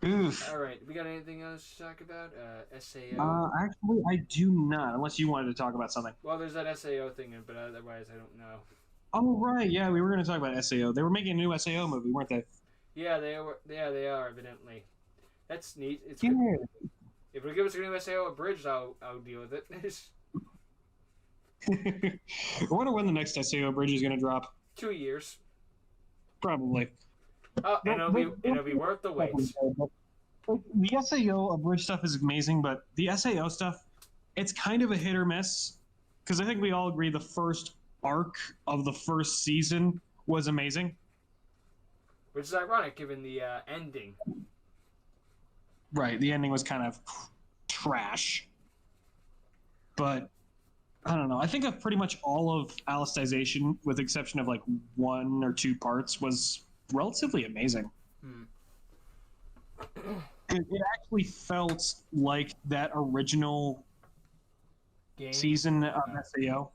Oof. All right, we got anything else to talk about? SAO. Actually, I do not, unless you wanted to talk about something. Well, there's that SAO thing, but otherwise, I don't know. Oh, right. Yeah, we were going to talk about SAO. They were making a new SAO movie, weren't they? Yeah, they are. Yeah, they are evidently. That's neat. It's good. Yeah. If we give us a new SAO abridged, I'll deal with it. I wonder when the next SAO bridge is going to drop. 2 years. Probably. Oh, and They'll, they'll, it'll they'll be worth the wait. the SAO bridge stuff is amazing, but the SAO stuff, it's kind of a hit or miss. Because I think we all agree the first arc of the first season was amazing. Which is ironic given the ending. Right. The ending was kind of trash. But I don't know. I think of pretty much all of Alicization, with the exception of like one or two parts, was relatively amazing. Hmm. It actually felt like that original Game. season of SAO,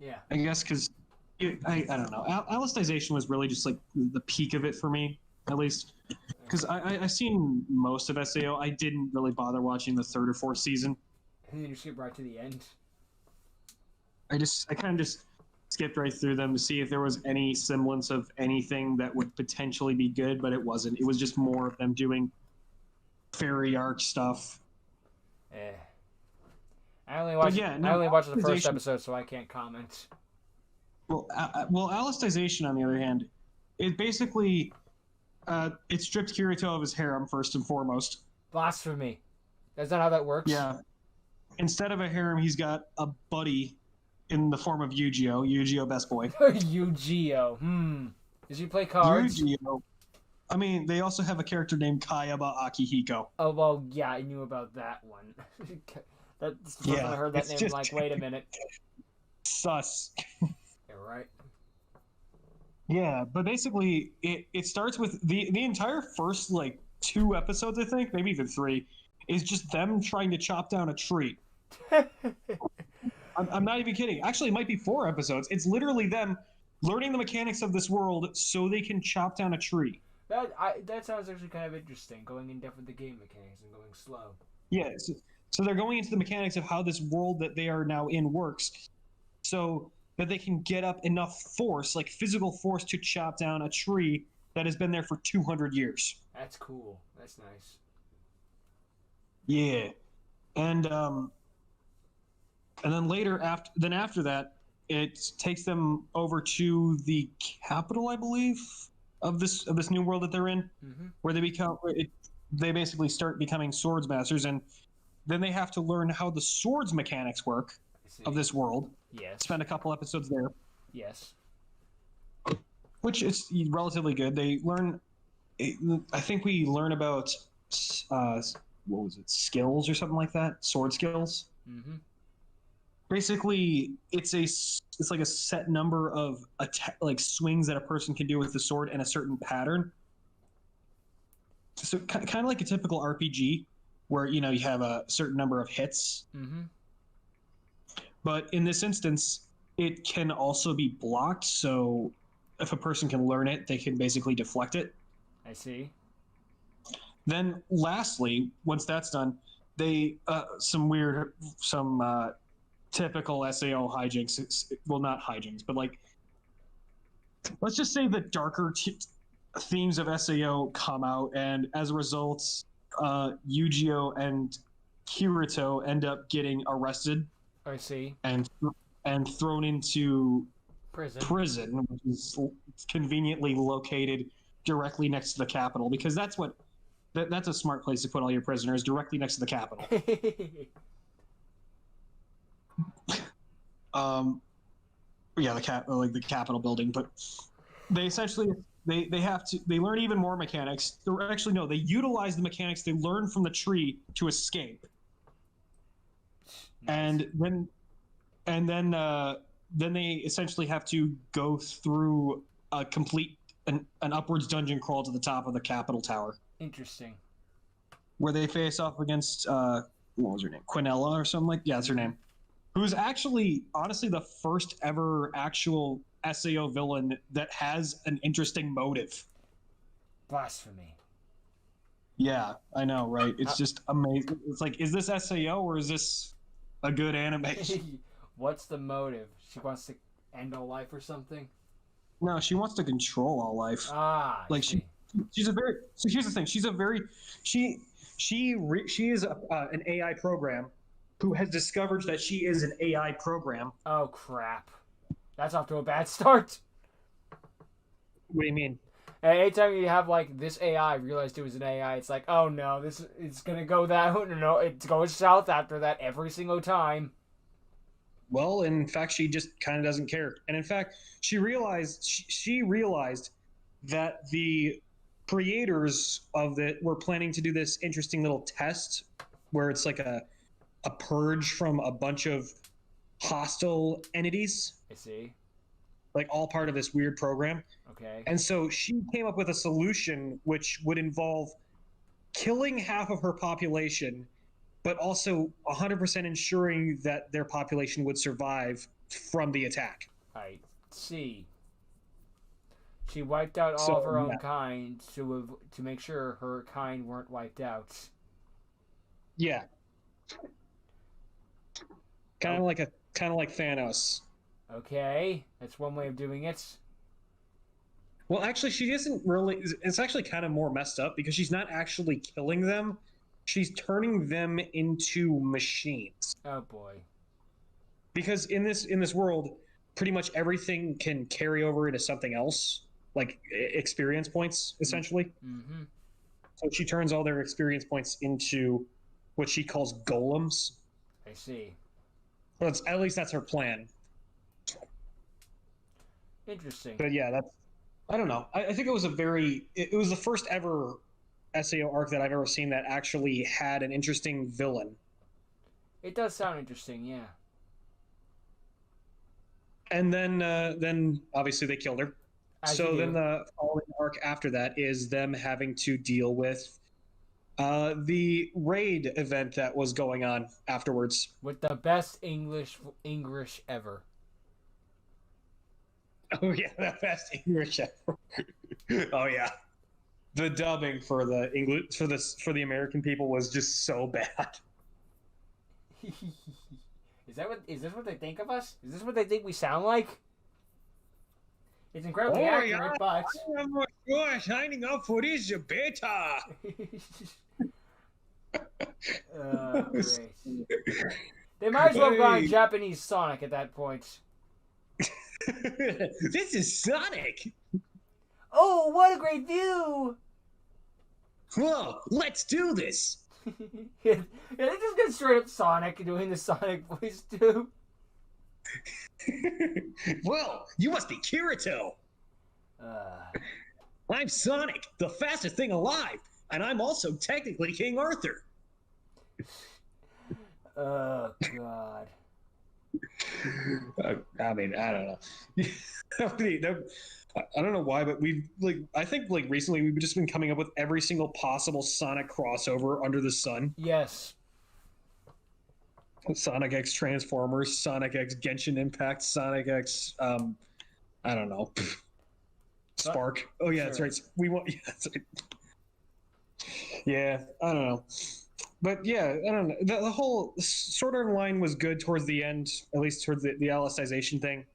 Yeah. I guess, because I don't know. Alicization was really just like the peak of it for me, at least. Because I've seen most of SAO. I didn't really bother watching the third or fourth season. And then you skip right to the end. I kind of just skipped right through them to see if there was any semblance of anything that would potentially be good, but it wasn't. It was just more of them doing fairy arc stuff. Eh. I only watched the first Alicization. episode, so I can't comment. Well, Alicization, on the other hand, it basically it stripped Kirito of his harem first and foremost. Blasphemy. That's not how that works. Yeah. Instead of a harem, he's got a buddy in the form of Yu-Gi-Oh. Yu-Gi-Oh best boy. Yu-Gi-Oh. Does he play cards? Yu-Gi-Oh. I mean, they also have a character named Kayaba Akihiko. Oh well, yeah, I knew about that one. That's the first time I heard that name. I'm like, wait a minute. Sus. Yeah, right. Yeah, but basically, it starts with the entire first like 2 episodes, I think, maybe even 3, is just them trying to chop down a tree. I'm not even kidding. Actually, it might be 4 episodes. It's literally them learning the mechanics of this world so they can chop down a tree. That sounds actually kind of interesting. Going in depth with the game mechanics and going slow. Yeah, so they're going into the mechanics of how this world that they are now in works, so that they can get up enough force, like physical force, to chop down a tree that has been there for 200 years. That's cool. That's nice. Yeah, and and then later after that, it takes them over to the capital, I believe, of this new world that they're in, where they basically start becoming swords masters, and then they have to learn how the swords mechanics work of this world. Yes. Spend a couple episodes there. Yes. Which is relatively good. They learn. I think we learn about what was it, skills or something like that, sword skills. Basically, it's like a set number of like swings that a person can do with the sword in a certain pattern. So kind of like a typical RPG, where you have a certain number of hits. But in this instance, it can also be blocked. So if a person can learn it, they can basically deflect it. I see. Then, lastly, once that's done, they some typical SAO hijinks. Well, not hijinks, but like, let's just say the darker themes of SAO come out, and as a result, Yu-Gi-Oh and Kirito end up getting arrested. I see. And thrown into Prison, which is conveniently located directly next to the Capitol, because that's a smart place to put all your prisoners, directly next to the Capitol. Yeah, the Capitol building. But they essentially they learn even more mechanics. Or actually, no, they utilize the mechanics they learn from the tree to escape. Nice. Then they essentially have to go through a complete an upwards dungeon crawl to the top of the Capitol Tower. Interesting. Where they face off against what was her name? Quinella or something like. Yeah, that's her name. Who's actually, honestly, the first ever actual SAO villain that has an interesting motive. Blasphemy. Yeah, I know, right? It's just amazing. It's like, is this SAO or is this a good animation? What's the motive? She wants to end all life or something? No, she wants to control all life. Ah, I Like see. she's a very. So here's the thing. She's a very. She she is an AI program who has discovered that she is an AI program. Oh crap! That's off to a bad start. What do you mean? Anytime you have like this AI realized it was an AI, it's like, oh no, this it's gonna go that no, it goes south after that every single time. Well, in fact, she just kind of doesn't care. And in fact, she realized that the creators of it were planning to do this interesting little test where it's like a purge from a bunch of hostile entities, I see. like all part of this weird program. Okay. And so she came up with a solution which would involve killing half of her population, but also 100% ensuring that their population would survive from the attack. I see. She wiped out all of her own kind to make sure her kind weren't wiped out. Yeah. Kind of like Thanos. Okay, that's one way of doing it. Well, actually, she isn't really. It's actually kind of more messed up because she's not actually killing them. She's turning them into machines. Oh boy. Because in this world, pretty much everything can carry over into something else, like experience points, essentially. Mm-hmm. So she turns all their experience points into what she calls golems. I see. Well, at least that's her plan. Interesting. But yeah, I don't know. I think it was it was the first ever SAO arc that I've ever seen that actually had an interesting villain. It does sound interesting, yeah. And then obviously they killed her. So then the following arc after that is them having to deal with the raid event that was going on afterwards. With the best English ever. Oh yeah, the best English ever. Oh yeah. The dubbing for the English for the American people was just so bad. Is this what they think of us? Is this what they think we sound like? It's incredibly accurate, but I'm not sure signing up for this beta. Great. They might as well have gone Japanese Sonic at that point. This is Sonic. Oh, what a great view! Whoa, let's do this. Yeah, they just get straight up Sonic doing the Sonic voice too. Well, you must be Kirito. I'm Sonic, the fastest thing alive, and I'm also technically King Arthur. Oh God. I mean, I don't know. I don't know why, but I think recently we've just been coming up with every single possible Sonic crossover under the sun. Yes. Sonic X Transformers, Sonic X Genshin Impact, Sonic X, I don't know, Spark. Oh yeah, sure. That's right. We want. Yeah, that's right. Yeah, I don't know, but yeah, I don't know. The whole Sword Art Online was good towards the end, at least towards the Alicization thing.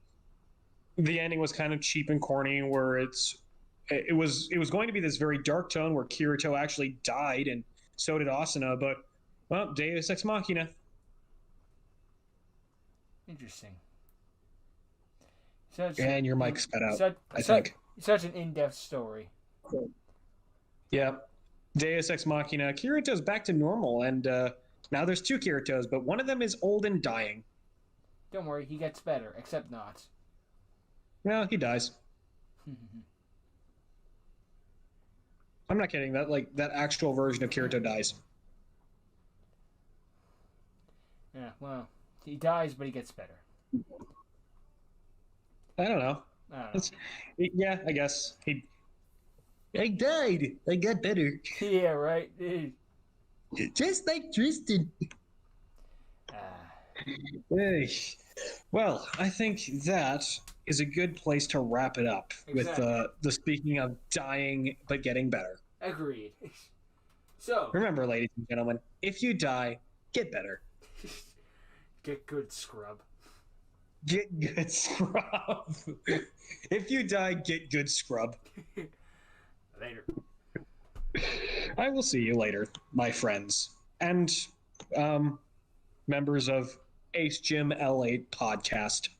The ending was kind of cheap and corny, where it was going to be this very dark tone where Kirito actually died, and so did Asuna, but well, Deus Ex Machina. Interesting. And your mic's cut out. I think. Such an in-depth story. Yeah. Deus Ex Machina. Kirito's back to normal, and now there's two Kiritos, but one of them is old and dying. Don't worry, he gets better, except not. Well, he dies. I'm not kidding. That actual version of Kirito dies. Yeah, well, he dies, but he gets better. I don't know. Yeah, I guess I died. I got better. Yeah, right. Just like Tristan. Hey. Well, I think that is a good place to wrap it up with the speaking of dying but getting better. Agreed. So remember, ladies and gentlemen, if you die, get better. get good, scrub. Get good, scrub. If you die, get good, scrub. Later. I will see you later, my friends. And members of AceJimL8 podcast.